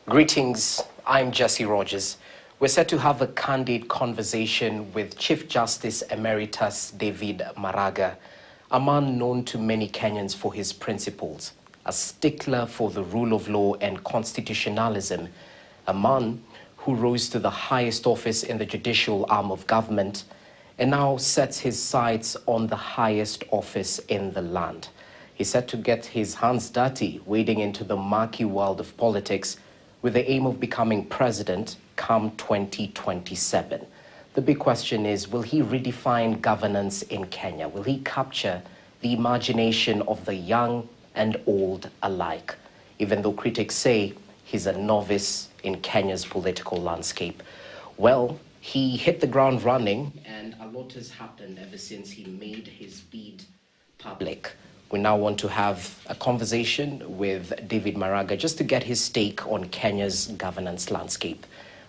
Greetings, I'm Jesse Rogers. We're set to have a candid conversation with Chief Justice Emeritus David Maraga, a man known to many Kenyans for his principles, a stickler for the rule of law and constitutionalism, a man who rose to the highest office in the judicial arm of government and now sets his sights on the highest office in the land. He's set to get his hands dirty, wading into the murky world of politics with the aim of becoming president come 2027. The big question is, will he redefine governance in Kenya? Will he capture the imagination of the young and old alike? Even though critics say he's a novice in Kenya's political landscape. Well, he hit the ground running, and a lot has happened ever since he made his bid public. We now want to have a conversation with David Maraga just to get his take on Kenya's governance landscape.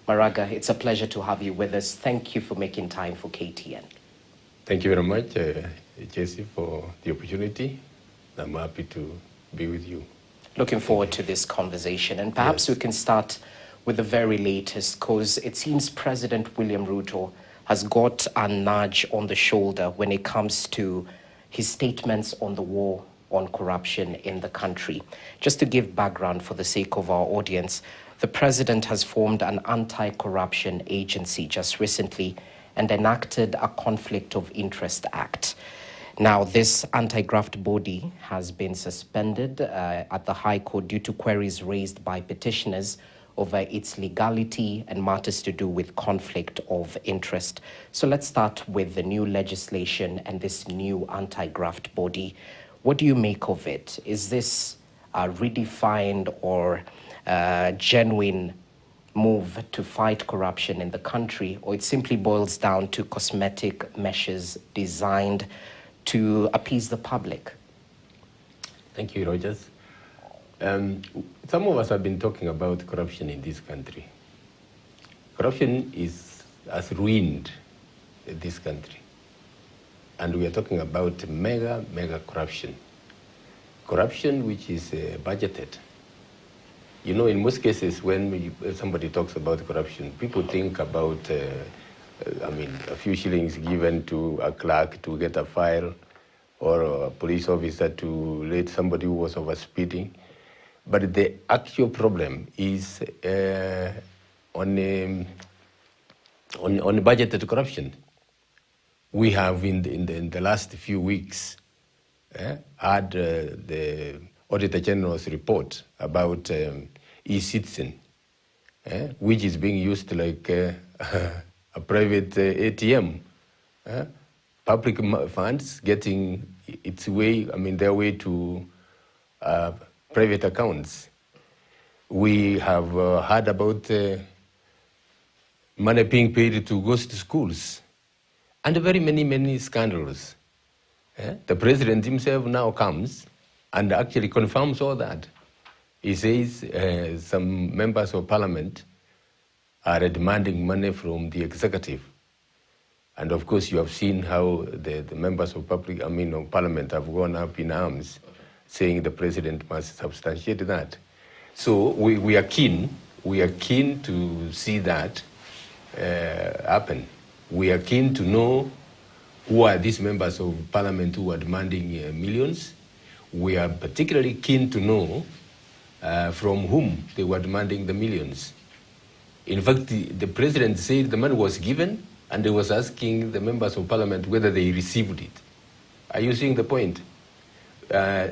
Maraga, it's a pleasure to have you with us. Thank you for making time for KTN. Thank you very much, Jesse, for the opportunity. I'm happy to be with you. Looking forward to this conversation. And perhaps we can start with the very latest, because it seems President William Ruto has got a nudge on the shoulder when it comes to his statements on the war on corruption in the country. Just to give background for the sake of our audience, the president has formed an anti-corruption agency just recently and enacted a Conflict of Interest Act. Now, this anti-graft body has been suspended at the High Court due to queries raised by petitioners over its legality and matters to do with conflict of interest. So let's start with the new legislation and this new anti-graft body. What do you make of it? Is this a redefined or genuine move to fight corruption in the country, or it simply boils down to cosmetic measures designed to appease the public? Thank you, Rogers. Some of us have been talking about corruption in this country. Corruption has ruined this country. And we are talking about mega corruption. Corruption which is budgeted. You know, in most cases, when somebody talks about corruption, people think about, a few shillings given to a clerk to get a file, or a police officer to let somebody who was overspeeding. But the actual problem is on budgeted corruption. We have in the last few weeks had the Auditor General's report about e-citizen, which is being used like a private ATM. Public funds getting their way to private accounts. We have heard about money being paid to go to schools, and very many scandals. The president himself now comes and actually confirms all that. He says some members of parliament are demanding money from the executive. And of course, you have seen how the members of parliament have gone up in arms, saying the president must substantiate that. So we are keen to see that happen. We are keen to know who are these members of parliament who are demanding millions. We are particularly keen to know from whom they were demanding the millions. In fact, the president said the money was given, and he was asking the members of parliament whether they received it. Are you seeing the point?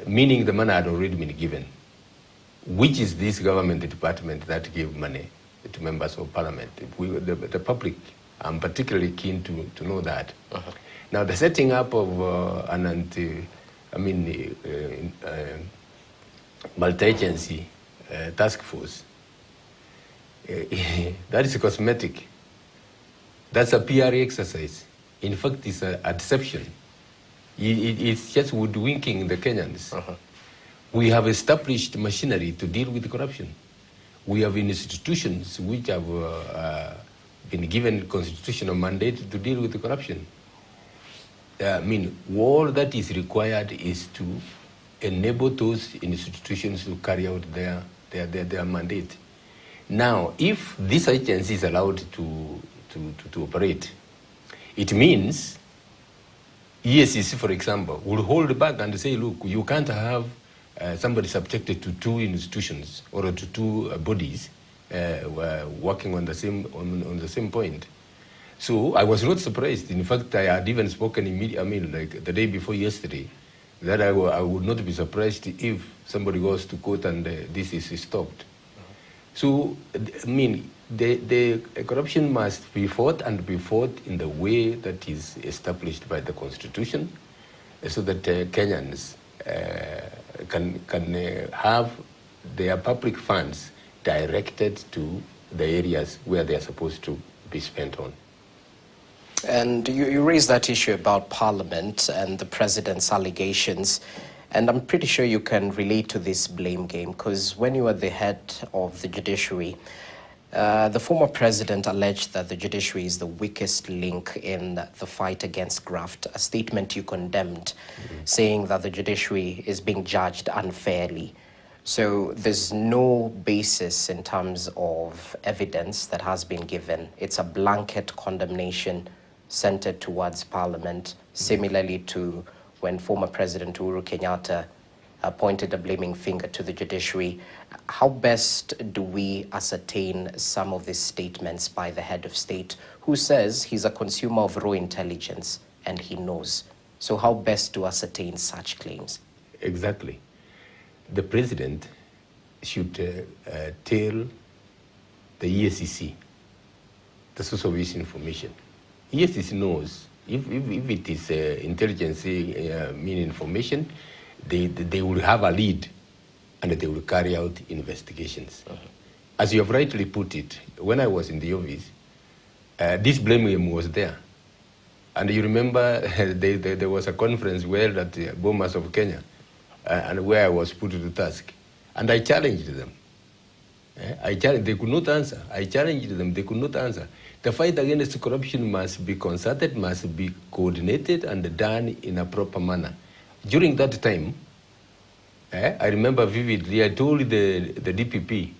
Meaning the money had already been given. Which is this government department that gave money to members of parliament? The public, I'm particularly keen to know that. Uh-huh. Now, the setting up of multi-agency task force, that is cosmetic. That's a PR exercise. In fact, it's a deception. It's just woodwinking the Kenyans. Uh-huh. We have established machinery to deal with corruption. We have institutions which have been given constitutional mandate to deal with corruption. All that is required is to enable those institutions to carry out their mandate. Now, if this agency is allowed to operate, it means EACC, for example, will hold back and say, look, you can't have somebody subjected to two institutions or to two bodies working on the same point. So I was not surprised. In fact, I had even spoken like the day before yesterday, that I would not be surprised if somebody goes to court and this is stopped. So, the corruption must be fought and be fought in the way that is established by the Constitution, so that Kenyans can have their public funds directed to the areas where they are supposed to be spent on. And you raised that issue about Parliament and the President's allegations. And I'm pretty sure you can relate to this blame game, because when you were the head of the judiciary, the former president alleged that the judiciary is the weakest link in the fight against graft, a statement you condemned, saying that the judiciary is being judged unfairly. So there's no basis in terms of evidence that has been given. It's a blanket condemnation centered towards Parliament, similarly to when former President Uhuru Kenyatta pointed a blaming finger to the judiciary. How best do we ascertain some of these statements by the head of state, who says he's a consumer of raw intelligence and he knows? So how best to ascertain such claims? Exactly. The president should tell the EACC the source of this information. EACC knows if it is intelligence information, they will have a lead and they will carry out investigations. As you have rightly put it, when I was in the office, this blame game was there. And you remember there was a conference held at the Bomas of Kenya, and where I was put to task. And I challenged them. They could not answer. I challenged them, they could not answer. The fight against corruption must be concerted, must be coordinated and done in a proper manner. During that time, I remember vividly, I told the DPP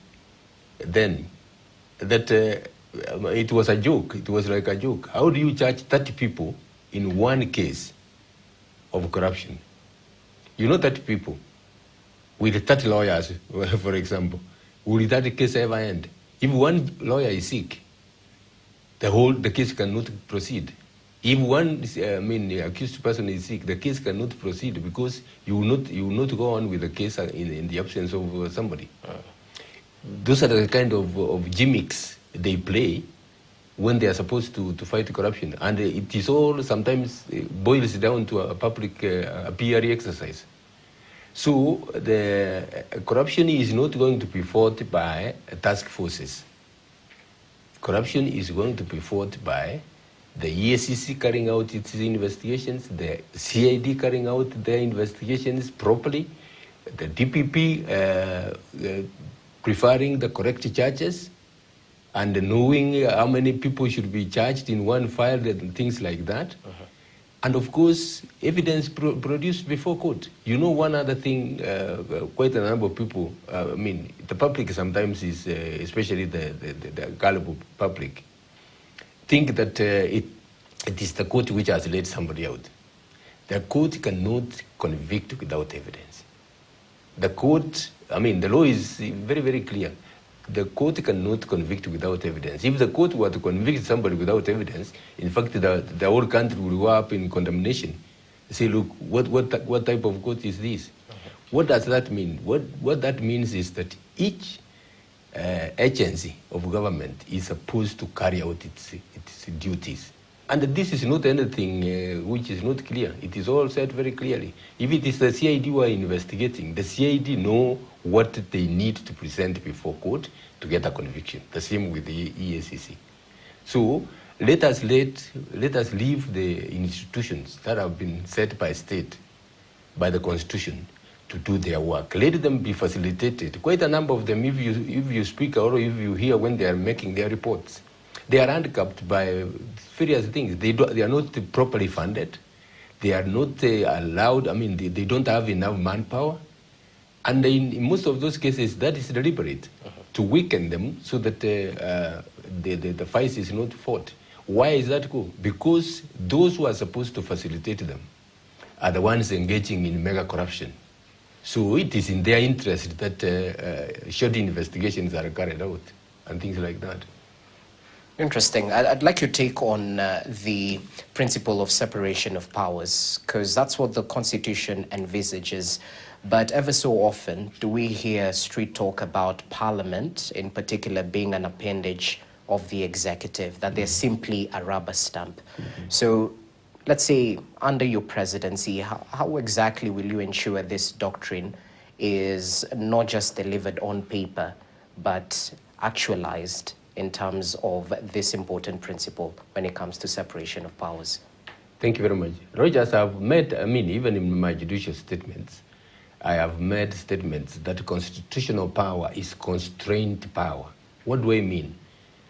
then that it was a joke. It was like a joke. How do you charge 30 people in one case of corruption? You know 30 people with 30 lawyers, for example. Will that case ever end? If one lawyer is sick, the case cannot proceed. If one accused person is sick, the case cannot proceed because you will not go on with the case in the absence of somebody. Those are the kind of gimmicks they play when they are supposed to fight corruption. And it is all sometimes boils down to a public PRE exercise. So the corruption is not going to be fought by task forces. Corruption is going to be fought by the EACC carrying out its investigations, the CID carrying out their investigations properly, the DPP preferring the correct charges, and knowing how many people should be charged in one file and things like that. And of course, evidence produced before court. You know, one other thing, quite a number of people, the public sometimes is, especially the gullible public, think that it is the court which has let somebody out. The court cannot convict without evidence. The court, the law is very, very clear. The court cannot convict without evidence. If the court were to convict somebody without evidence, in fact, the whole country will go up in condemnation. Say, look, what type of court is this? What does that mean? What that means is that each agency of government is supposed to carry out its duties. And this is not anything which is not clear. It is all said very clearly. If it is the CID who are investigating, the CID know what they need to present before court to get a conviction. The same with the EACC. So let us leave the institutions that have been set by state, by the Constitution, to do their work. Let them be facilitated. Quite a number of them, if you speak or if you hear when they are making their reports, they are handicapped by various things. They are not properly funded. They are not allowed, they don't have enough manpower. And in most of those cases, that is deliberate to weaken them so that the fight is not fought. Why is that cool? Because those who are supposed to facilitate them are the ones engaging in mega corruption. So it is in their interest that shoddy investigations are carried out and things like that. Interesting. I'd like your take on the principle of separation of powers, because that's what the Constitution envisages. But ever so often, do we hear street talk about Parliament, in particular, being an appendage of the executive, that they're simply a rubber stamp? So let's say under your presidency, how exactly will you ensure this doctrine is not just delivered on paper, but actualized in terms of this important principle when it comes to separation of powers? Thank you very much. Rogers, I've made, even in my judicial statements, I have made statements that constitutional power is constrained power. What do I mean?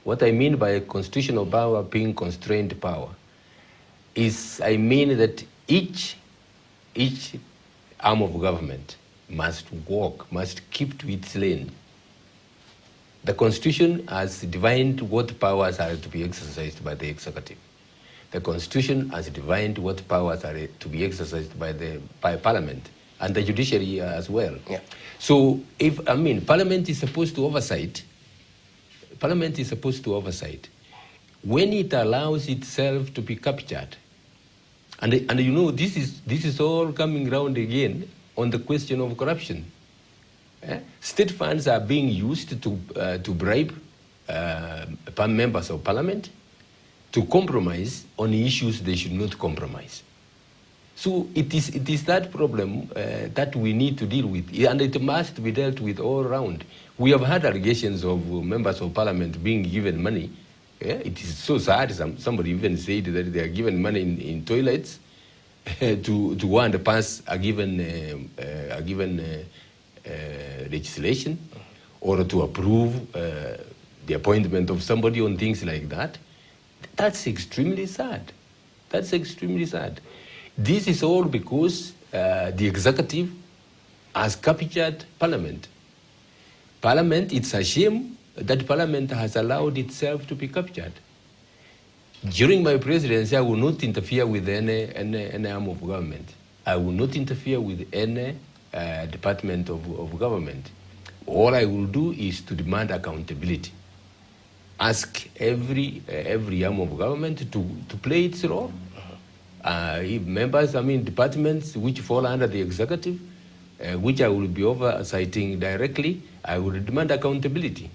What I mean by constitutional power being constrained power is, I mean that each arm of government must keep to its lane. The Constitution has defined what powers are to be exercised by the executive. The Constitution has defined what powers are to be exercised by Parliament and the judiciary as well. Yeah. So, Parliament is supposed to oversight. When it allows itself to be captured, and you know, this is all coming round again on the question of corruption. State funds are being used to bribe members of Parliament to compromise on issues they should not compromise. So it is that problem that we need to deal with, and it must be dealt with all around. We have had allegations of members of Parliament being given money. It is so sad. Somebody even said that they are given money in toilets to go and pass a given legislation, or to approve the appointment of somebody on things like that. That's extremely sad. That's extremely sad. This is all because the executive has captured Parliament. Parliament, it's a shame that Parliament has allowed itself to be captured. During my presidency, I will not interfere with any arm of government. I will not interfere with any department of government. All I will do is to demand accountability. Ask every arm of government to play its role. If members, departments which fall under the executive, which I will be oversighting directly, I will demand accountability.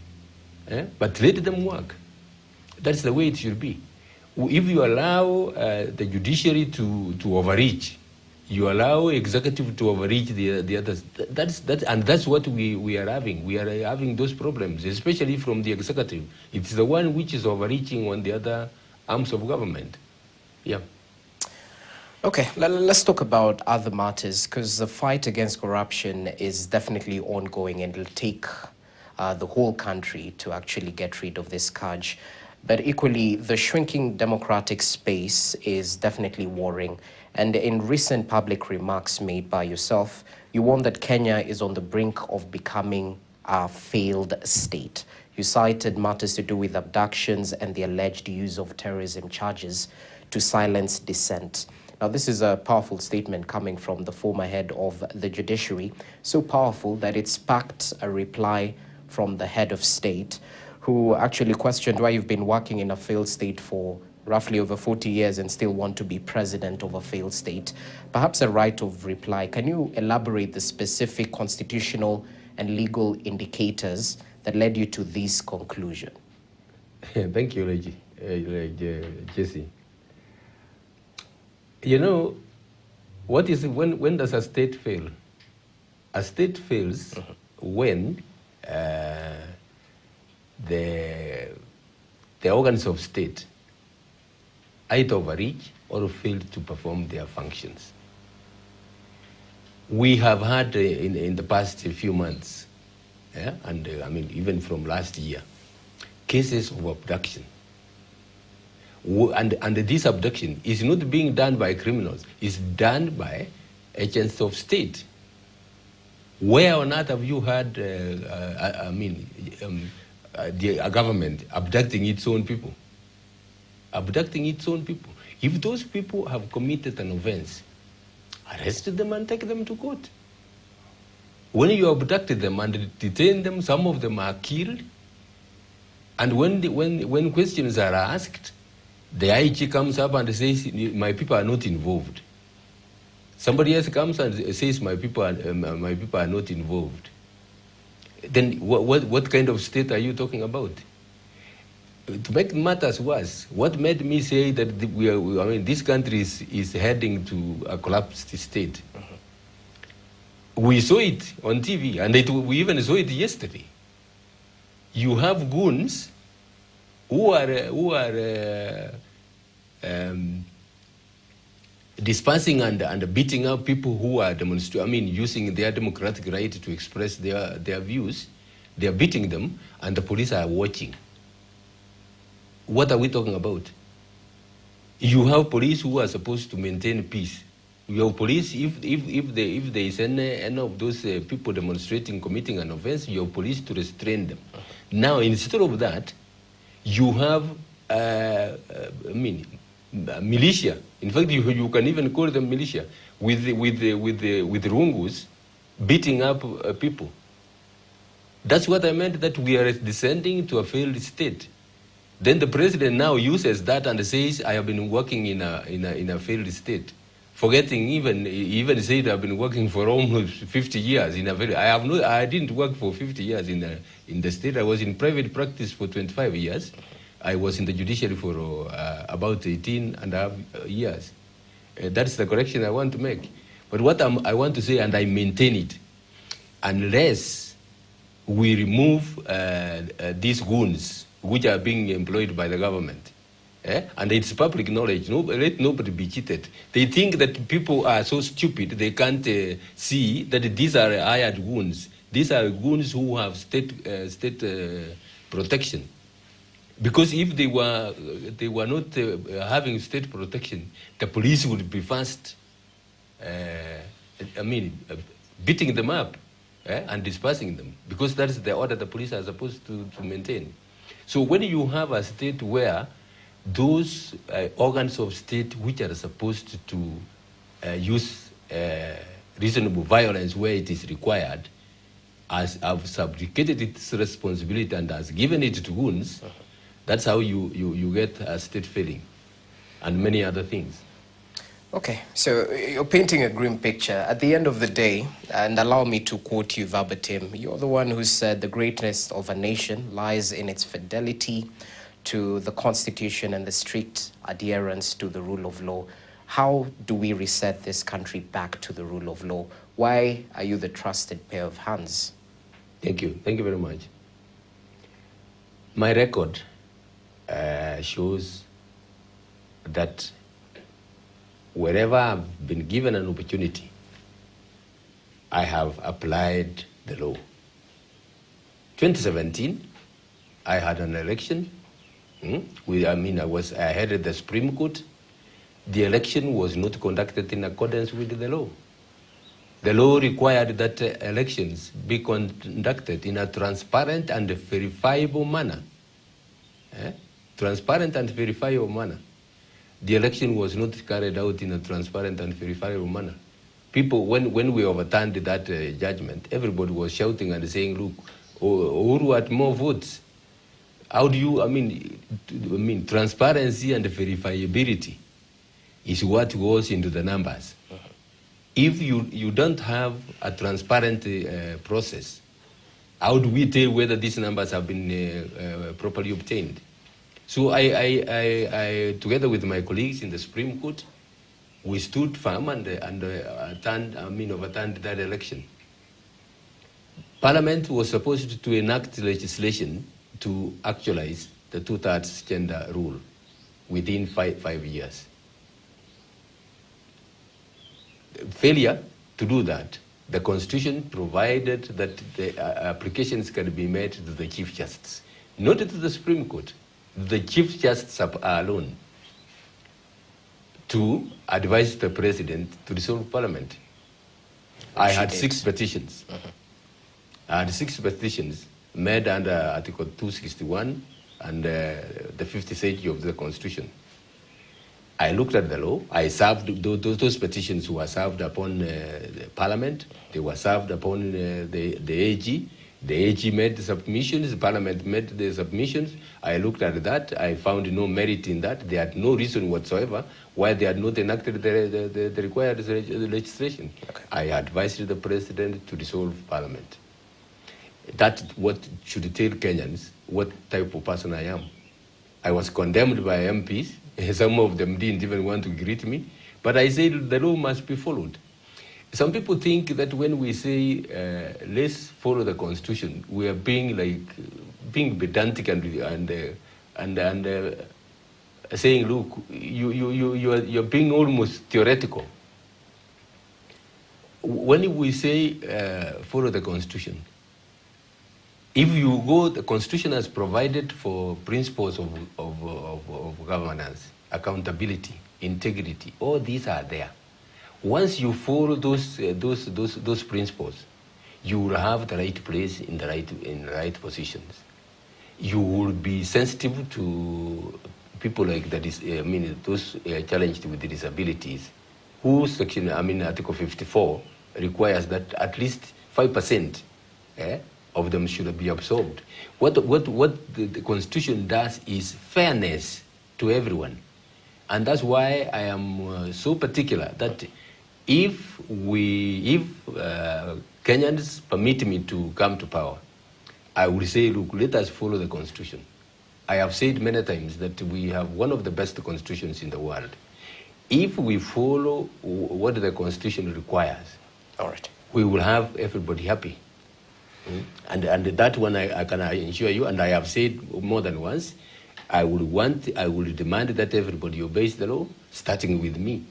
But let them work. That's the way it should be. If you allow the judiciary to overreach, you allow executive to overreach the others. That's what we are having. We are having those problems, especially from the executive. It's the one which is overreaching on the other arms of government. Yeah. Okay, let's talk about other matters, because the fight against corruption is definitely ongoing, and it'll take the whole country to actually get rid of this scourge. But equally, the shrinking democratic space is definitely worrying. And in recent public remarks made by yourself, you warned that Kenya is on the brink of becoming a failed state. You cited matters to do with abductions and the alleged use of terrorism charges to silence dissent. Now, this is a powerful statement coming from the former head of the judiciary, so powerful that it sparked a reply from the head of state, who actually questioned why you've been working in a failed state for roughly over 40 years and still want to be president of a failed state. Perhaps a right of reply. Can you elaborate the specific constitutional and legal indicators that led you to this conclusion? Thank you, Jesse. You know, when does a state fail? A state fails when the organs of state either overreach or fail to perform their functions. We have had in the past few months, and even from last year, cases of abduction. And this abduction is not being done by criminals, it's done by agents of state. Where on earth have you had, a government abducting its own people? Abducting its own people. If those people have committed an offense, arrest them and take them to court. When you abducted them and detain them, some of them are killed. And when questions are asked, the IG comes up and says, my people are not involved. Somebody else comes and says, my people are not involved. Then what kind of state are you talking about? To make matters worse, what made me say that this country is heading to a collapsed state? We saw it on TV, and we even saw it yesterday. You have goons who are dispersing and beating up people who are using their democratic right to express their views. They are beating them, and the police are watching. What are we talking about? You have police who are supposed to maintain peace. You have police, if there is any of those people demonstrating, committing an offense, you have police to restrain them. Now, instead of that, you have militia. In fact, you can even call them militia with rungus beating up people. That's what I meant, that we are descending to a failed state. Then the president now uses that and says, I have been working in a failed state. Forgetting even said I've been working for almost 50 years I didn't work for 50 years in the state. I was in private practice for 25 years. I was in the judiciary for about 18 and a half years. That's the correction I want to make. But what I want to say, and I maintain it, unless we remove these goons which are being employed by the government, and it's public knowledge, let nobody be cheated. They think that people are so stupid they can't see that these are hired goons. These are goons who have state protection. Because if they were not having state protection, the police would be fast, beating them up and dispersing them, because that is the order the police are supposed to maintain. So when you have a state where those organs of state which are supposed to use reasonable violence where it is required, have subjugated its responsibility and has given it to goons, that's how you get a state failing, and many other things. Okay, so you're painting a grim picture. At the end of the day, and allow me to quote you verbatim, you're the one who said the greatness of a nation lies in its fidelity to the Constitution and the strict adherence to the rule of law. How do we reset this country back to the rule of law? Why are you the trusted pair of hands? Thank you. Thank you very much. My record shows that wherever I've been given an opportunity, I have applied the law. 2017, I had an election. I headed the Supreme Court. The election was not conducted in accordance with the law. The law required that elections be conducted in a transparent and verifiable manner. Transparent and verifiable manner. The election was not carried out in a transparent and verifiable manner. People, when we overturned that judgment, everybody was shouting and saying, look, Uhuru had more votes. How do you, transparency and verifiability is what goes into the numbers. If you don't have a transparent process, how do we tell whether these numbers have been properly obtained? So I together with my colleagues in the Supreme Court, we stood firm and overturned that election. Parliament was supposed to enact legislation to actualize the 2/3 gender rule within five years. Failure to do that, the Constitution provided that the applications can be made to the Chief Justice, not to the Supreme Court. The Chief Justice alone to advise the President to dissolve Parliament. I had 6 petitions. I had 6 petitions made under Article 261 and the 50th schedule of the Constitution. I looked at the law. I served those petitions were served upon the Parliament. They were served upon the AG. The AG made the submissions. The Parliament made the submissions. I looked at that. I found no merit in that. They had no reason whatsoever why they had not enacted the required legislation. Okay. I advised the President to dissolve Parliament. That's what should tell Kenyans what type of person I am. I was condemned by MPs. Some of them didn't even want to greet me. But I said the law must be followed. Some people think that when we say, let's follow the Constitution, we are being pedantic and saying, look, you're being almost theoretical. When we say follow the Constitution, if you go, the Constitution has provided for principles of governance, accountability, integrity. All these are there. Once you follow those principles, you will have the right place in the right positions. You will be sensitive to people like that is, those challenged with disabilities, whose section, Article 54 requires that at least 5%. Of them should be absorbed. What the Constitution does is fairness to everyone. And that's why I am so particular that if Kenyans permit me to come to power, I will say, look, let us follow the Constitution. I have said many times that we have one of the best constitutions in the world. If we follow what the Constitution requires, all right, we will have everybody happy. And that one I can assure you, and I have said more than once, I will demand that everybody obeys the law, starting with me.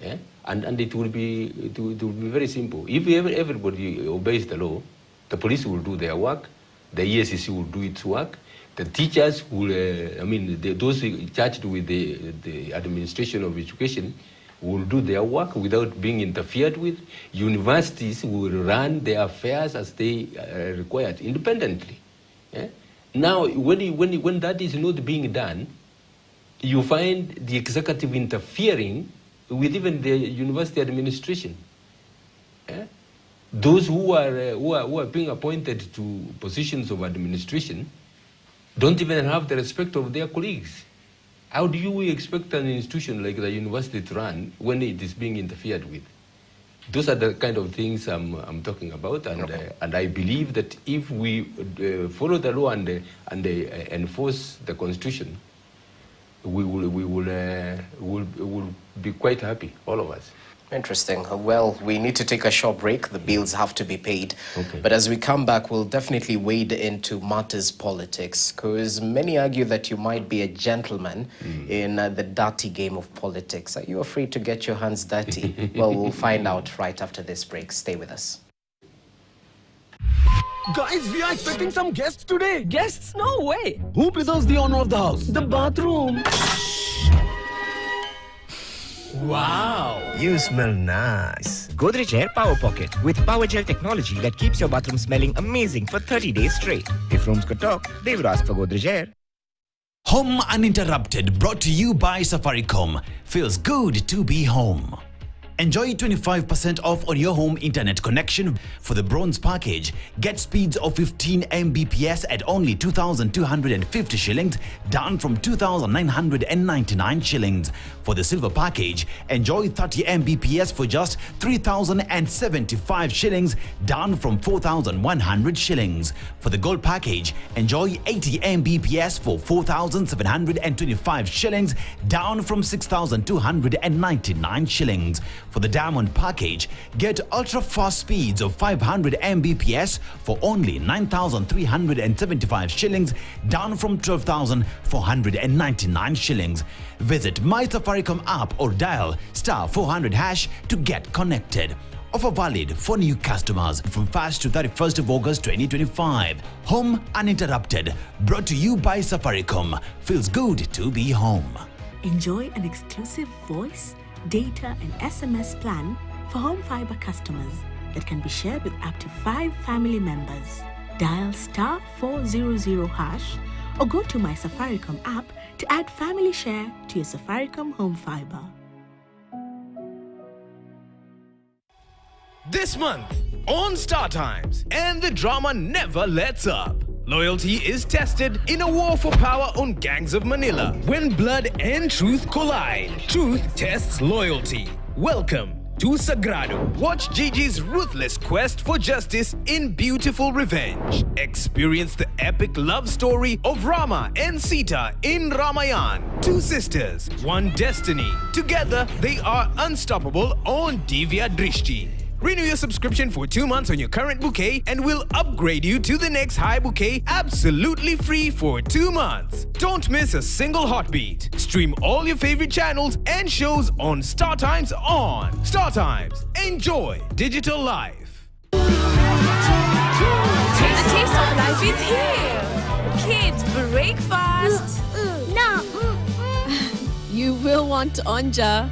Yeah? And it will be very simple. If everybody obeys the law, the police will do their work, the ESCC will do its work, the teachers will, those charged with the administration of education will do their work without being interfered with. Universities will run their affairs as they are required independently. Yeah? Now, when that is not being done, you find the executive interfering with even the university administration. Yeah? Those who are being appointed to positions of administration don't even have the respect of their colleagues. How do you expect an institution like the university to run when it is being interfered with? Those are the kind of things I'm talking about, and okay. And I believe that if we follow the law and enforce the Constitution, we will be quite happy, all of us. Interesting. Well, we need to take a short break. The bills have to be paid. Okay. But as we come back, we'll definitely wade into matters politics, because many argue that you might be a gentleman in the dirty game of politics. Are you afraid to get your hands dirty? Well, we'll find out right after this break. Stay with us. Guys, we are expecting some guests today. Guests? No way. Who preserves the honor of the house? The bathroom. Wow! You smell nice. Godrej Air Power Pocket with Power Gel technology that keeps your bathroom smelling amazing for 30 days straight. If rooms could talk, they would ask for Godrej Air. Home Uninterrupted, brought to you by Safaricom. Feels good to be home. Enjoy 25% off on your home internet connection for the bronze package. Get speeds of 15 Mbps at only 2,250 shillings, down from 2,999 shillings. For the silver package, enjoy 30 Mbps for just 3,075 shillings, down from 4,100 shillings. For the gold package, enjoy 80 Mbps for 4,725 shillings, down from 6,299 shillings. For the diamond package, get ultra-fast speeds of 500 Mbps for only 9,375 shillings, down from 12,499 shillings. Visit My Safaricom app or dial *400# to get connected. Offer valid for new customers from 1st to 31st of August 2025. Home Uninterrupted, brought to you by Safaricom. Feels good to be home. Enjoy an exclusive voice, data and SMS plan for home fiber customers. that can be shared with up to 5 family members. Dial star 400 hash or go to my Safaricom app to add family share to your Safaricom home fiber. This month on Star Times, and the drama never lets up. Loyalty is tested in a war for power on gangs of Manila. When blood and truth collide, truth tests loyalty. Welcome to Sagrado. Watch Gigi's ruthless quest for justice in beautiful revenge. Experience the epic love story of Rama and Sita in Ramayan. 2 sisters, 1 destiny. Together, they are unstoppable on Divya Drishti. Renew your subscription for 2 months on your current bouquet and we'll upgrade you to the next high bouquet absolutely free for 2 months. Don't miss a single heartbeat. Stream all your favorite channels and shows on Star Times on. Star Times. Enjoy digital life. The taste of life is here. Kids, breakfast. No. You will want onja.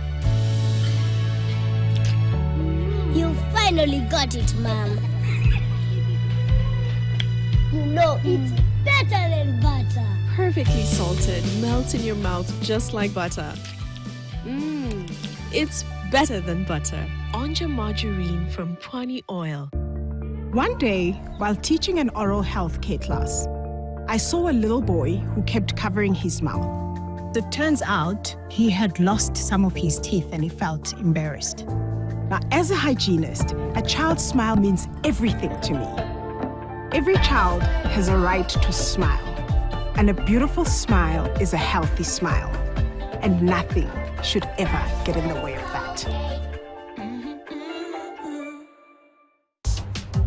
You finally got it, Mom. You know, it's better than butter. Perfectly salted, melts in your mouth just like butter. It's better than butter. Onja margarine from Pwani Oil. One day, while teaching an oral health care class, I saw a little boy who kept covering his mouth. It turns out he had lost some of his teeth and he felt embarrassed. Now, as a hygienist, a child's smile means everything to me. Every child has a right to smile, and a beautiful smile is a healthy smile, and nothing should ever get in the way of that.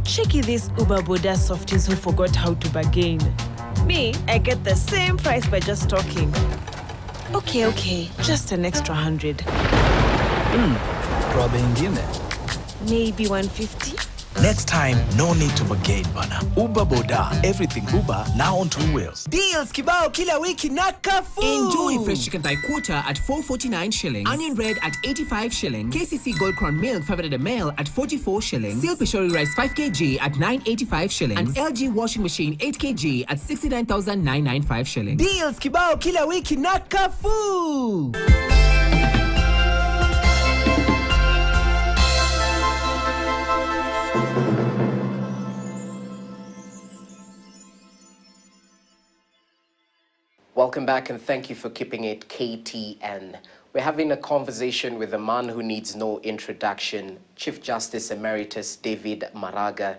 Cheeky these Uber Boda softies who forgot how to bargain. Me, I get the same price by just talking. Okay, just an extra 100. Maybe 150. Next time, no need to bargain, bana. Uber Boda, everything Uber, now on 2 wheels. Deals kibao kila wiki na Carrefour. Enjoy fresh chicken thigh quarter at 449 shillings. Onion bread at 85 shillings. KCC Gold Crown milk 500 ml at 44 shillings. Seal Pishori rice 5 kg at 985 shillings. And LG washing machine 8 kg at 69,995 shillings. Deals kibao kila wiki na Carrefour. Welcome back and thank you for keeping it KTN. We're having a conversation with a man who needs no introduction, Chief Justice Emeritus David Maraga,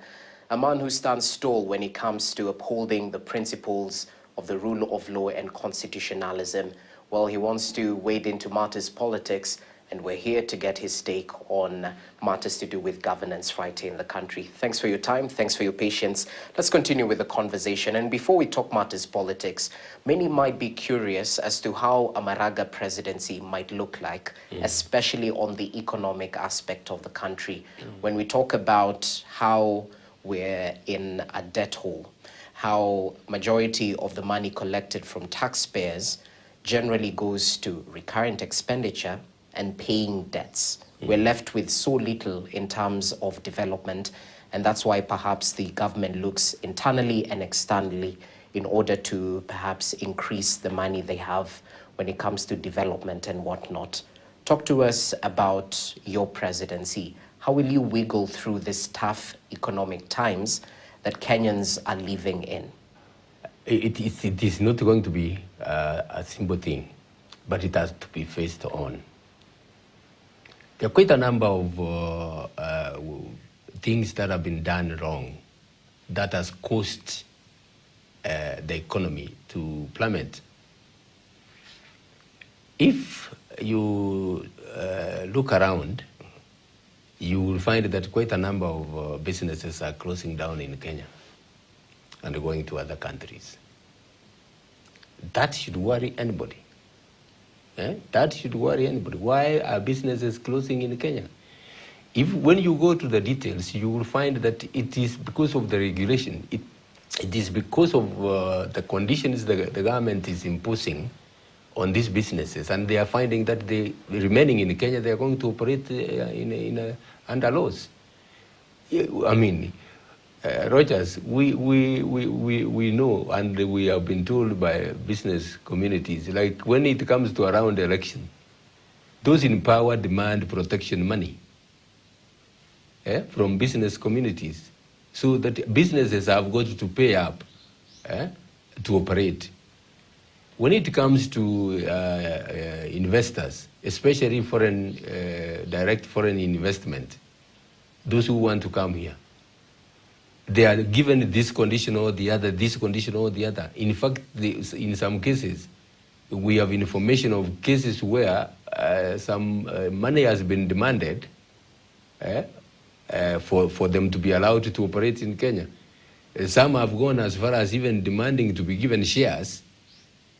a man who stands tall when it comes to upholding the principles of the rule of law and constitutionalism. Well, he wants to wade into matters politics, and we're here to get his take on matters to do with governance right here in the country. Thanks for your time. Thanks for your patience. Let's continue with the conversation. And before we talk matters politics, many might be curious as to how a Maraga presidency might look like, especially on the economic aspect of the country. When we talk about how we're in a debt hole, how majority of the money collected from taxpayers generally goes to recurrent expenditure and paying debts. We're left with so little in terms of development, and that's why perhaps the government looks internally and externally in order to perhaps increase the money they have when it comes to development and whatnot. Talk to us about your presidency. How will you wiggle through these tough economic times that Kenyans are living in? It is not going to be a simple thing, but it has to be faced on. There are quite a number of things that have been done wrong that has caused the economy to plummet. If you look around, you will find that quite a number of businesses are closing down in Kenya and going to other countries. That should worry anybody. That should worry anybody. Why are businesses closing in Kenya? When you go to the details, you will find that it is because of the regulation. It is because of the conditions the government is imposing on these businesses, and they are finding that they remaining in Kenya, they are going to operate under laws. I mean, Rogers, we know, and we have been told by business communities, like when it comes to around election, those in power demand protection money from business communities, so that businesses have got to pay up to operate. When it comes to investors, especially foreign, direct foreign investment, those who want to come here, they are given this condition or the other, this condition or the other. In fact, in some cases, we have information of cases where some money has been demanded for them to be allowed to operate in Kenya. Some have gone as far as even demanding to be given shares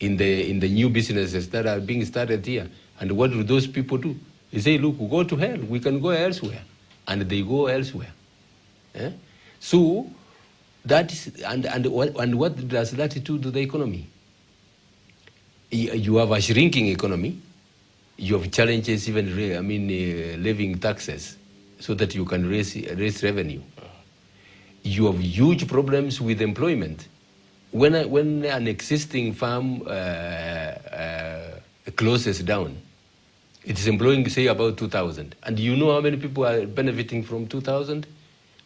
in the new businesses that are being started here. And what do those people do? They say, look, go to hell, we can go elsewhere. And they go elsewhere. So, that is, and what does that do to the economy? You have a shrinking economy. You have challenges even, levying taxes so that you can raise revenue. You have huge problems with employment. When an existing farm closes down, it is employing, say, about 2,000. And you know how many people are benefiting from 2,000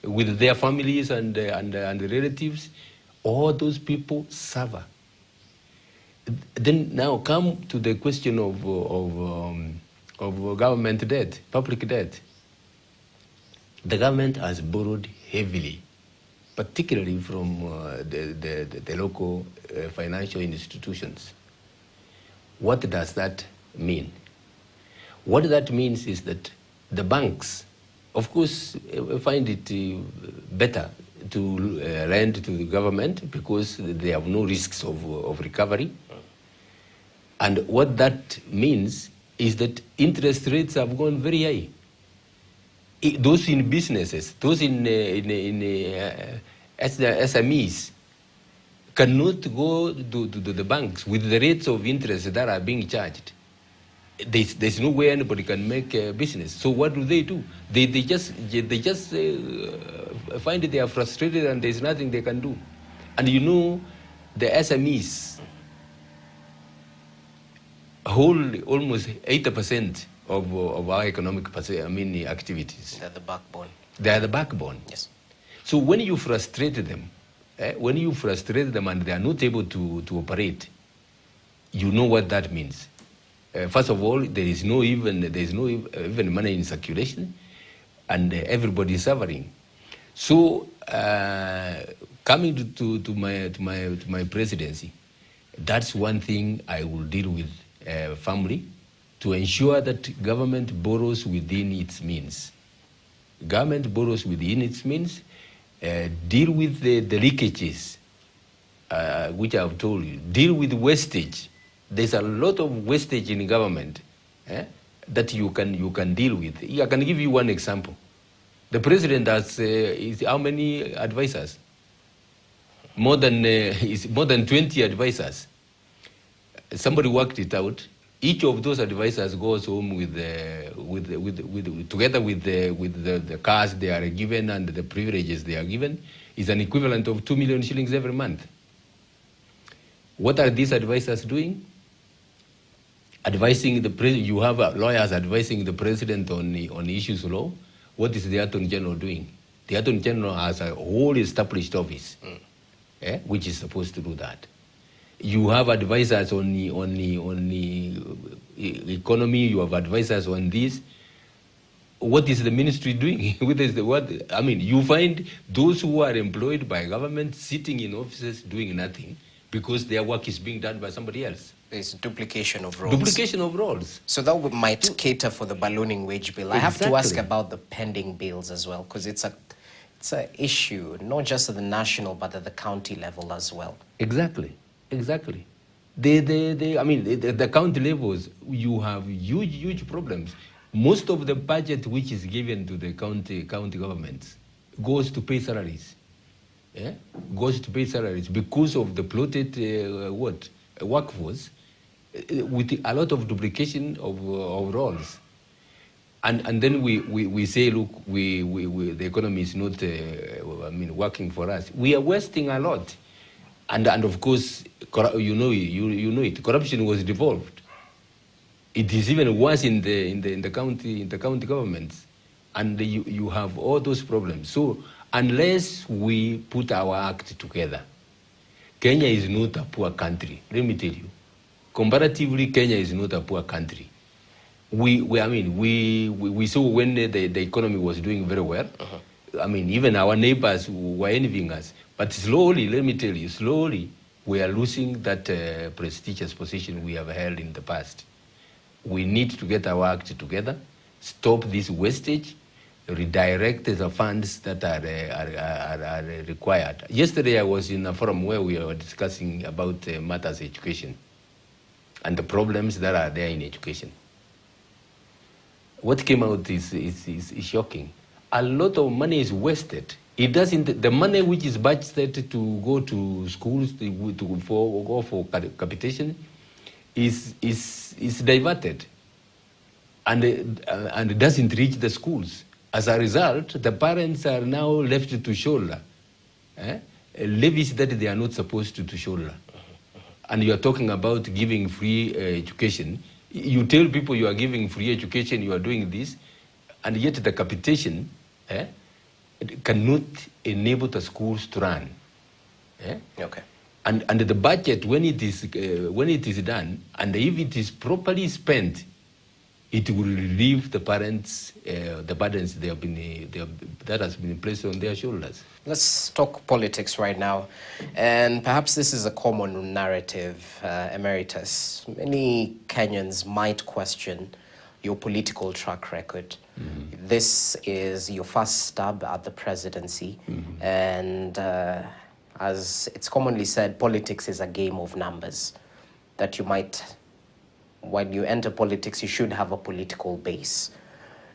with their families and relatives? All those people suffer. Then now come to the question of government debt, public debt. The government has borrowed heavily, particularly from the local financial institutions. What does that mean? What that means is that the banks, of course, find it better to lend to the government because they have no risks of recovery. And what that means is that interest rates have gone very high. Those in businesses, those in SMEs cannot go to the banks with the rates of interest that are being charged. There's no way anybody can make a business. So what do? They just find they are frustrated and there's nothing they can do. And you know, the SMEs hold almost 80% of our economic activities. They're the backbone. They are the backbone. Yes. So when you frustrate them, and they are not able to operate, you know what that means. First of all, there is no even money in circulation, and everybody is suffering. So, coming to my presidency, that's one thing I will deal with firmly, to ensure that government borrows within its means. Government borrows within its means. Deal with the leakages, which I have told you. Deal with wastage. There's a lot of wastage in government that you can deal with. I can give you one example. The president has how many advisors? More than 20 advisors. Somebody worked it out. Each of those advisors goes home together with the cars they are given and the privileges they are given, is an equivalent of 2 million shillings every month. What are these advisors doing? Advising the president. You have lawyers advising the president on issues of law. What is the Attorney General doing? The Attorney General has a whole established office, which is supposed to do that. You have advisors on the economy. You have advisors on this. What is the ministry doing? You find those who are employed by government sitting in offices doing nothing because their work is being done by somebody else. There's duplication of roles. Duplication of roles. So that might cater for the ballooning wage bill. I have to ask about the pending bills as well, because it's an issue, not just at the national, but at the county level as well. Exactly. The county levels, you have huge problems. Most of the budget which is given to the county governments goes to pay salaries. Goes to pay salaries because of the bloated workforce with a lot of duplication of roles. And then we say, look, the economy is not working for us. We are wasting a lot, and of course, you know it. Corruption was devolved. It is even worse in the county governments, and you have all those problems. So unless we put our act together, Kenya is not a poor country. Let me tell you, comparatively, Kenya is not a poor country. We saw when the economy was doing very well. I mean, even our neighbors were envying us. But slowly, let me tell you, slowly, we are losing that prestigious position we have held in the past. We need to get our act together, stop this wastage, redirect the funds that are required. Yesterday, I was in a forum where we were discussing about matters of education and the problems that are there in education. What came out is shocking. A lot of money is wasted. It doesn't. The money which is budgeted to go to schools to go for capitation is diverted, and it doesn't reach the schools. As a result, the parents are now left to shoulder levies that they are not supposed to shoulder. And you are talking about giving free education. You tell people you are giving free education, you are doing this, and yet the capitation cannot enable the schools to run. Okay. And the budget, when it is done, and if it is properly spent, it will relieve the parents the burdens that has been placed on their shoulders. Let's talk politics right now, and perhaps this is a common narrative, Emeritus. Many Kenyans might question your political track record. Mm-hmm. This is your first stab at the presidency, mm-hmm. and as it's commonly said, politics is a game of numbers. That you might, when you enter politics, you should have a political base.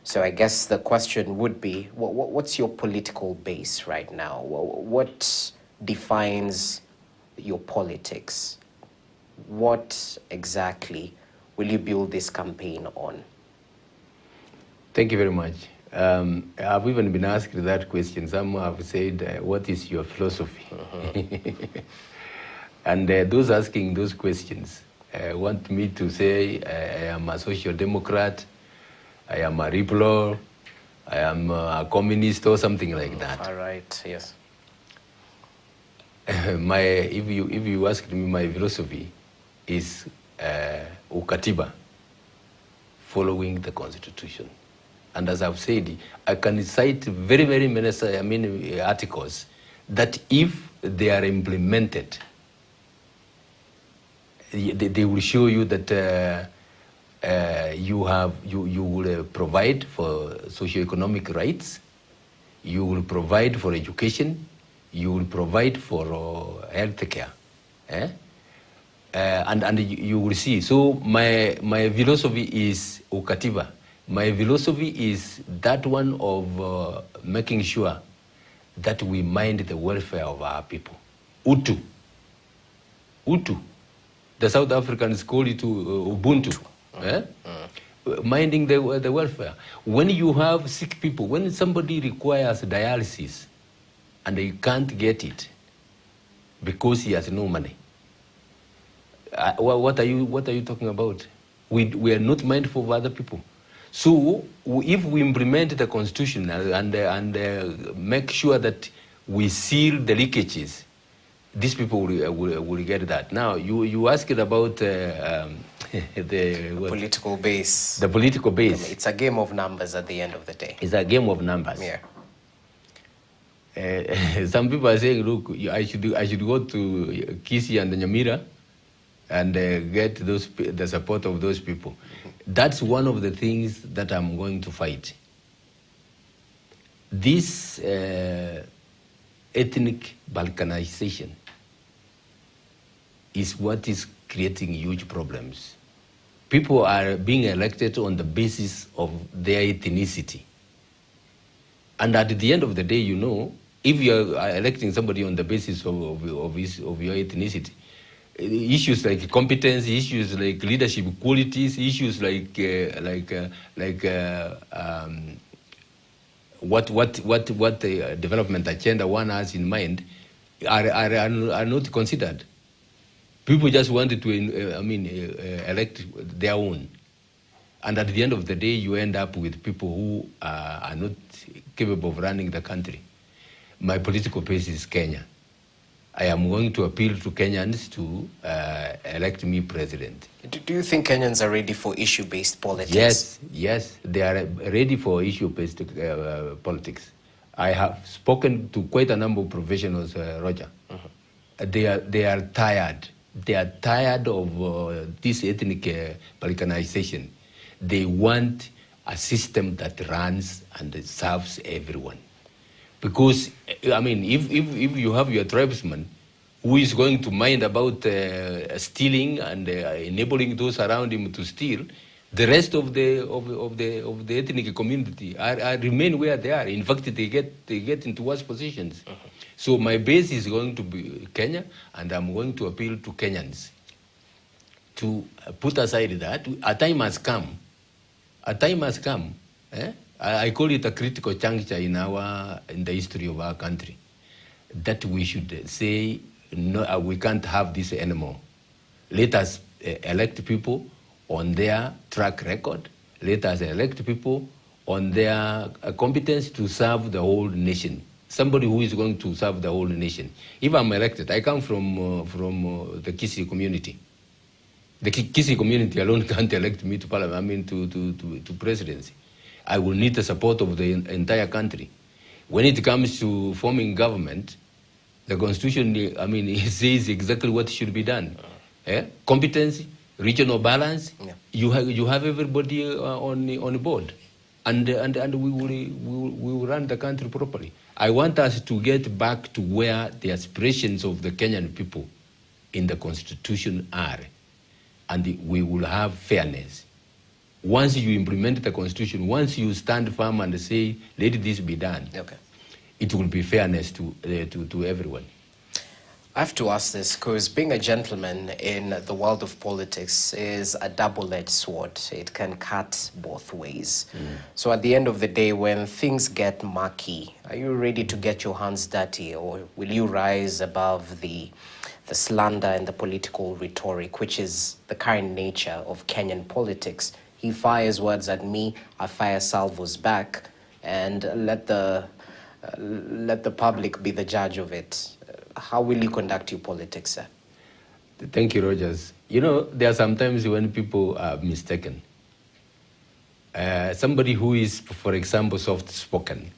So I guess the question would be, what's your political base right now? What defines your politics? What exactly will you build this campaign on? Thank you very much. I've even been asked that question. Some have said, what is your philosophy? Uh-huh. And those asking those questions want me to say I am a social democrat, I am a liberal, I am a communist or something like that. All right, yes. If you ask me, my philosophy is ukatiba, following the constitution. And as I've said, I can cite very, very many articles that if they are implemented, they will show you that you will provide for socioeconomic rights, you will provide for education, you will provide for health care, and you will see. So my philosophy is ukatiba. My philosophy is that one of making sure that we mind the welfare of our people. Utu. The South Africans call it Ubuntu. Minding the welfare. When you have sick people, when somebody requires dialysis and they can't get it because he has no money, what are you talking about? We are not mindful of other people. So if we implement the constitution and make sure that we seal the leakages, these people will get that. Now, you asked about the political base. The political base. It's a game of numbers at the end of the day. It's a game of numbers. Yeah. Some people are saying, look, I should go to Kisii and Nyamira and get the support of those people. That's one of the things that I'm going to fight. This ethnic balkanization is what is creating huge problems. People are being elected on the basis of their ethnicity. And at the end of the day, if you are electing somebody on the basis of your ethnicity, issues like competence, issues like leadership qualities, issues like what the development agenda one has in mind are not considered. People just wanted to, elect their own. And at the end of the day, you end up with people who are not capable of running the country. My political base is Kenya. I am going to appeal to Kenyans to elect me president. Do you think Kenyans are ready for issue-based politics? Yes, they are ready for issue-based politics. I have spoken to quite a number of professionals, Roger. They are tired. They are tired of this ethnic balkanization. They want a system that runs and serves everyone. Because, if you have your tribesman who is going to mind about stealing and enabling those around him to steal, the rest of the ethnic community remain where they are. In fact, they get into worse positions. So my base is going to be Kenya, and I'm going to appeal to Kenyans to put aside that a time has come. A time has come. I call it a critical juncture in the history of our country, that we should say, no, we can't have this anymore. Let us elect people on their track record. Let us elect people on their competence to serve the whole nation. Somebody who is going to serve the whole nation. If I'm elected, I come from the Kisii community. The Kisii community alone can't elect me to parliament, to presidency. I will need the support of the entire country. When it comes to forming government, the constitution, it says exactly what should be done. Competency, regional balance. Yeah. You have everybody on board, and we will run the country properly. I want us to get back to where the aspirations of the Kenyan people in the constitution are, and we will have fairness. Once you implement the constitution, once you stand firm and say, let this be done, okay, it will be fairness to everyone. I have to ask this because being a gentleman in the world of politics is a double-edged sword. It can cut both ways. So at the end of the day, when things get murky, are you ready to get your hands dirty, or will you rise above the slander and the political rhetoric, which is the current nature of Kenyan politics? He fires words at me, I fire salvos back, and let the public be the judge of it. How will you conduct your politics, sir? Thank you, Rogers. There are sometimes when people are mistaken. Somebody who is, for example, soft-spoken,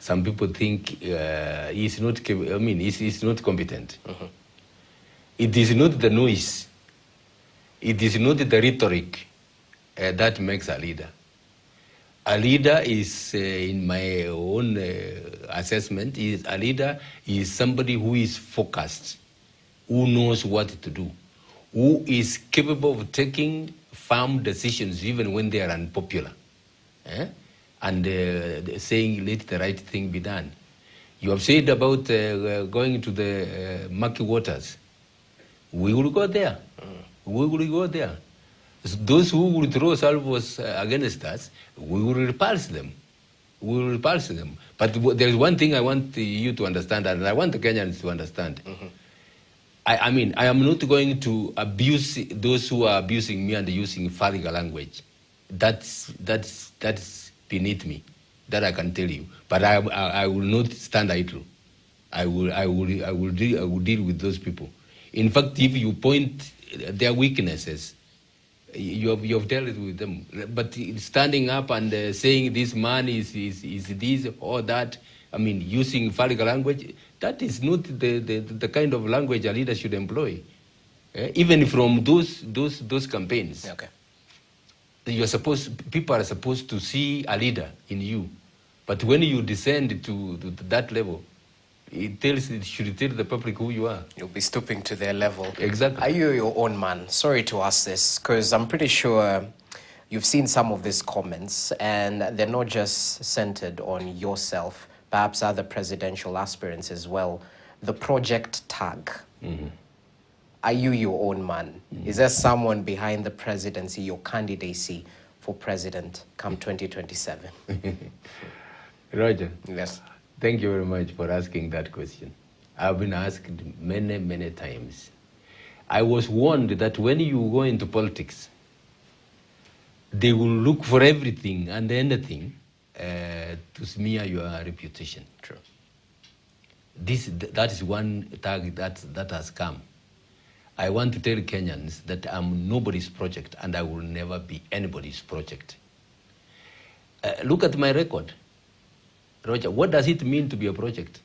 some people think he's not competent. It is not the noise. It is not the rhetoric that makes a leader. A leader is, in my own assessment, a leader is somebody who is focused, who knows what to do, who is capable of taking firm decisions even when they are unpopular, and saying, let the right thing be done. You have said about going to the murky waters. We will go there. We will go there. Those who will throw salvos against us, we will repulse them. We will repulse them. But there is one thing I want you to understand, and I want the Kenyans to understand. I am not going to abuse those who are abusing me and using vulgar language. That's beneath me. That I can tell you. But I will not stand idle. I will deal with those people. In fact, if you point their weaknesses, you have dealt with them. But standing up and saying this man is this or that, using vulgar language, that is not the kind of language a leader should employ. Even from those campaigns. Okay. People are supposed to see a leader in you. But when you descend to that level, it should tell the public who you are. You'll be stooping to their level. Exactly. Are you your own man? Sorry to ask this, because I'm pretty sure you've seen some of these comments, and they're not just centered on yourself, perhaps other presidential aspirants as well. The project tag. are you your own man? Is there someone behind the presidency, your candidacy for president come 2027? Roger. Yes. Thank you very much for asking that question. I've been asked many, many times. I was warned that when you go into politics, they will look for everything and anything to smear your reputation. True. That is one tag that has come. I want to tell Kenyans that I'm nobody's project and I will never be anybody's project. Look at my record. Roger, what does it mean to be a project?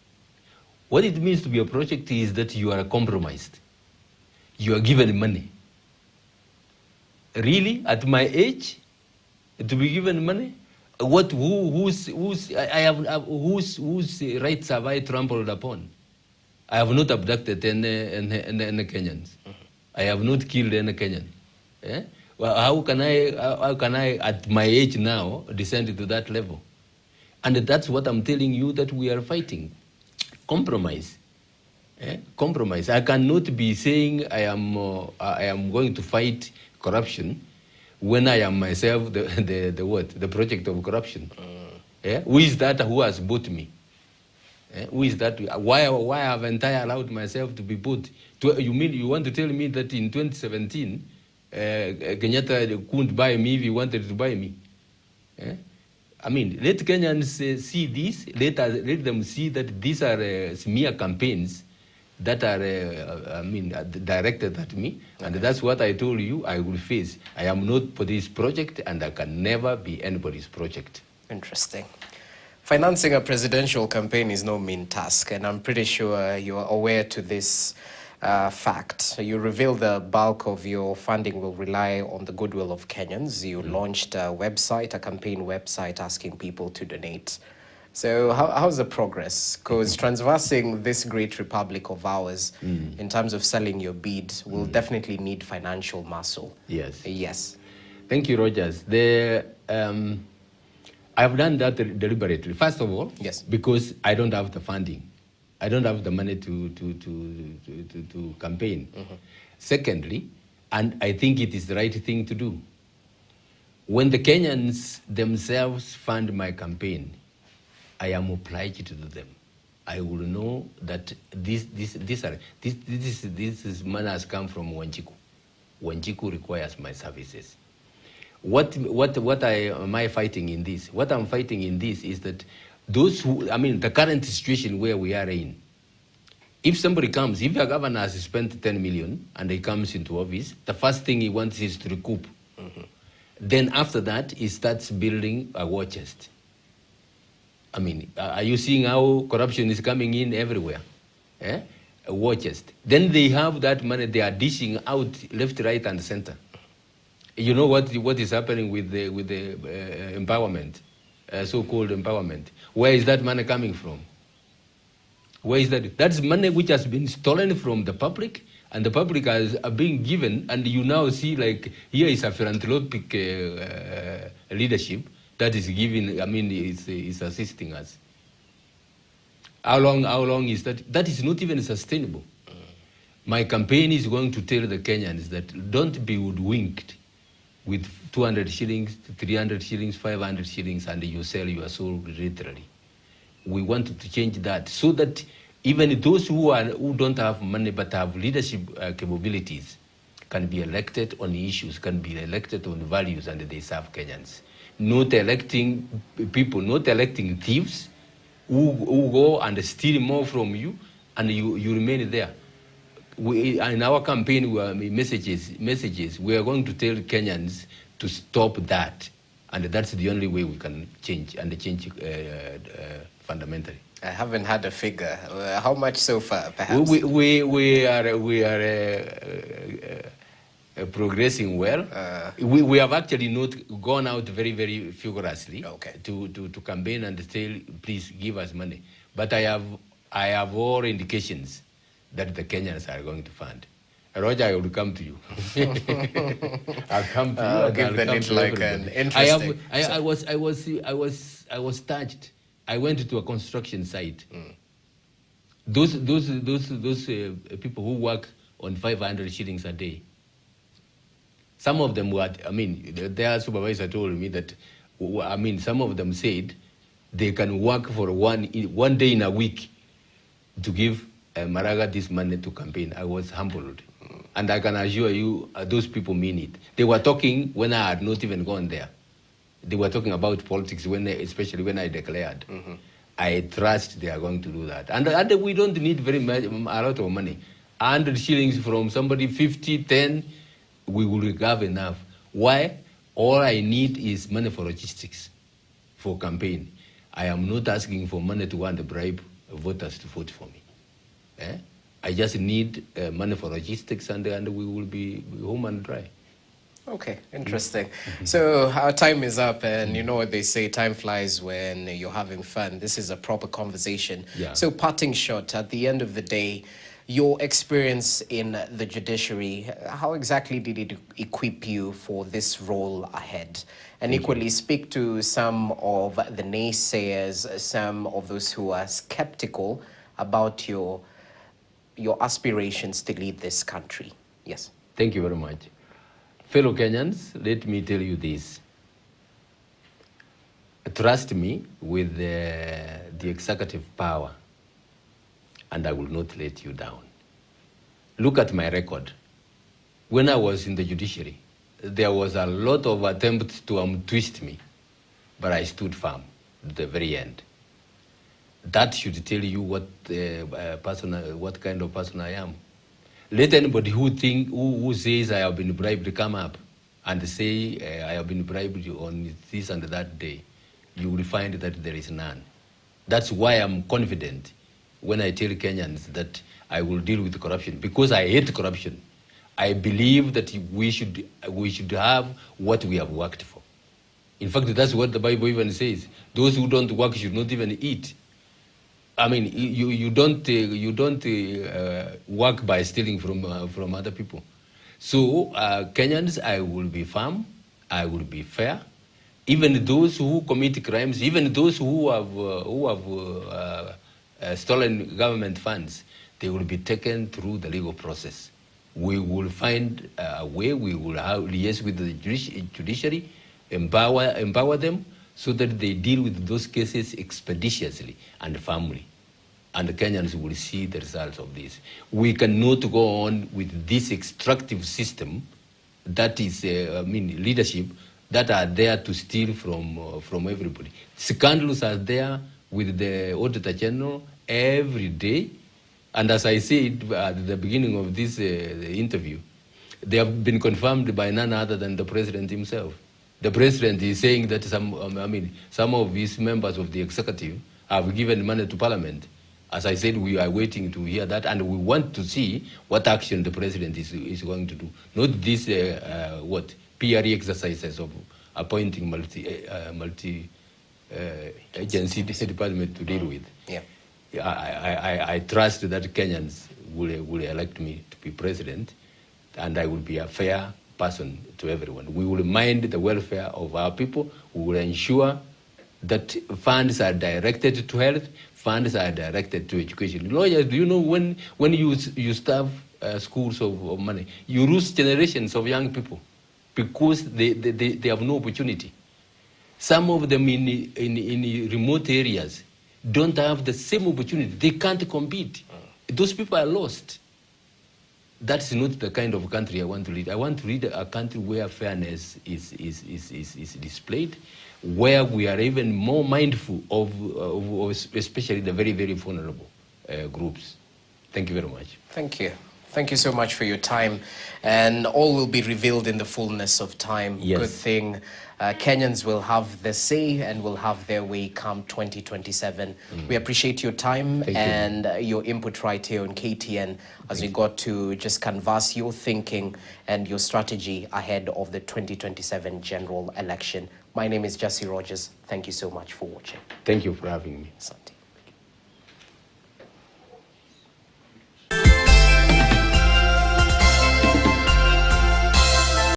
What it means to be a project is that you are compromised. You are given money. Really, at my age, to be given money? Whose rights have I trampled upon? I have not abducted any Kenyans. I have not killed any Kenyan. Eh? Well, how can I, at my age now, descend to that level? And that's what I'm telling you that we are fighting. Compromise. Compromise. I cannot be saying I am going to fight corruption when I am myself the project of corruption. Who is that who has bought me? Who is that? Why haven't I allowed myself to be bought? You want to tell me that in 2017 Kenyatta couldn't buy me if he wanted to buy me? I mean, let Kenyans see this. Let them see that these are smear campaigns that are, directed at me. And that's what I told you I will face. I am not for this project, and I can never be anybody's project. Interesting. Financing a presidential campaign is no mean task, and I'm pretty sure you're aware to this fact. You revealed the bulk of your funding will rely on the goodwill of Kenyans. You launched a website, a campaign website asking people to donate. So how's the progress? Because transversing this great republic of ours in terms of selling your bid will definitely need financial muscle. Yes. Yes. Thank you, Rogers. I've done that deliberately. First of all, yes, because I don't have the funding. I don't have the money to campaign. Secondly, and I think it is the right thing to do, when the Kenyans themselves fund my campaign, I am obliged to them. I will know that this money has come from Wanjiku. Wanjiku requires my services. What am I fighting in this? What I'm fighting in this is that the current situation where we are in, if somebody comes, if a governor has spent 10 million and he comes into office, the first thing he wants is to recoup. Then after that, he starts building a war chest. I mean, are you seeing how corruption is coming in everywhere? A war chest. Then they have that money, they are dishing out left, right, and center. You know what is happening with the empowerment, so-called empowerment? Where is that money coming from? Where is that? That's money which has been stolen from the public, and the public are being given, and you now see like here is a philanthropic leadership that is giving, is assisting us. How long is that? That is not even sustainable. My campaign is going to tell the Kenyans that don't be hoodwinked with 200 shillings, 300 shillings, 500 shillings, and you sell your soul literally. We want to change that so that even those who don't have money but have leadership capabilities can be elected on issues, can be elected on values, and they serve Kenyans. Not electing people, not electing thieves who go and steal more from you, and you remain there. In our campaign, messages, we are going to tell Kenyans to stop that. And that's the only way we can change, and change fundamentally. I haven't had a figure. How much so far, perhaps? We are progressing well. We have actually not gone out very, very vigorously to campaign and say, please give us money. But I have all indications that the Kenyans are going to fund. Roger, I will come to you. I'll come to you. I'll give the little like an interesting. I was touched. I went to a construction site. Those people who work on 500 shillings a day. Some of them were, their supervisor told me that, some of them said they can work for one day in a week to give Maraga this money to campaign. I was humbled. And I can assure you, those people mean it. They were talking when I had not even gone there. They were talking about politics, especially when I declared. I trust they are going to do that. And we don't need very much, a lot of money. 100 shillings from somebody, 50, 10, we will have enough. Why? All I need is money for logistics, for campaign. I am not asking for money to go and bribe voters to vote for me. I just need money for logistics, and we will be home and dry. Okay, interesting. So our time is up, and you know what they say, time flies when you're having fun. This is a proper conversation. Yeah. So parting shot, at the end of the day, your experience in the judiciary, how exactly did it equip you for this role ahead? And equally, speak to some of the naysayers, some of those who are skeptical about your aspirations to lead this country. Yes. Thank you very much. Fellow Kenyans, let me tell you this. Trust me with the executive power, and I will not let you down. Look at my record. When I was in the judiciary, there was a lot of attempts to twist me, but I stood firm at the very end. That should tell you what kind of person I am. Let anybody who says I have been bribed come up and say I have been bribed on this and that day. You will find that there is none. That's why I'm confident when I tell Kenyans that I will deal with corruption, because I hate corruption. I believe that we should have what we have worked for. In fact, that's what the Bible even says. Those who don't work should not even eat. You don't work by stealing from other people. So Kenyans, I will be firm, I will be fair. Even those who commit crimes, even those who have stolen government funds, they will be taken through the legal process. We will find a way. We will liaise with the judiciary, empower them, so that they deal with those cases expeditiously and firmly. And the Kenyans will see the results of this. We cannot go on with this extractive system that is, leadership, that are there to steal from everybody. Scandals are there with the Auditor General every day. And as I said at the beginning of this interview, they have been confirmed by none other than the President himself. The President is saying that some of his members of the executive have given money to Parliament. As I said, we are waiting to hear that, and we want to see what action the President is going to do. Not this, PRE exercises of appointing multi-agency department to deal with. Yeah. I trust that Kenyans will elect me to be President, and I will be a fair person to everyone. We will mind the welfare of our people. We will ensure that funds are directed to health, funds are directed to education. Lawyers, do you know when you starve schools of money, you lose generations of young people because they have no opportunity. Some of them in remote areas don't have the same opportunity. They can't compete. Those people are lost. That's not the kind of country I want to lead. I want to lead a country where fairness is displayed, where we are even more mindful of especially the very, very vulnerable groups. Thank you very much. Thank you. Thank you so much for your time. And all will be revealed in the fullness of time. Yes. Good thing. Kenyans will have their say and will have their way come 2027. We appreciate your time and your input right here on KTN as we got to just canvass your thinking and your strategy ahead of the 2027 general election. My name is Jesse Rogers. Thank you so much for watching. Thank you for having me. Asante.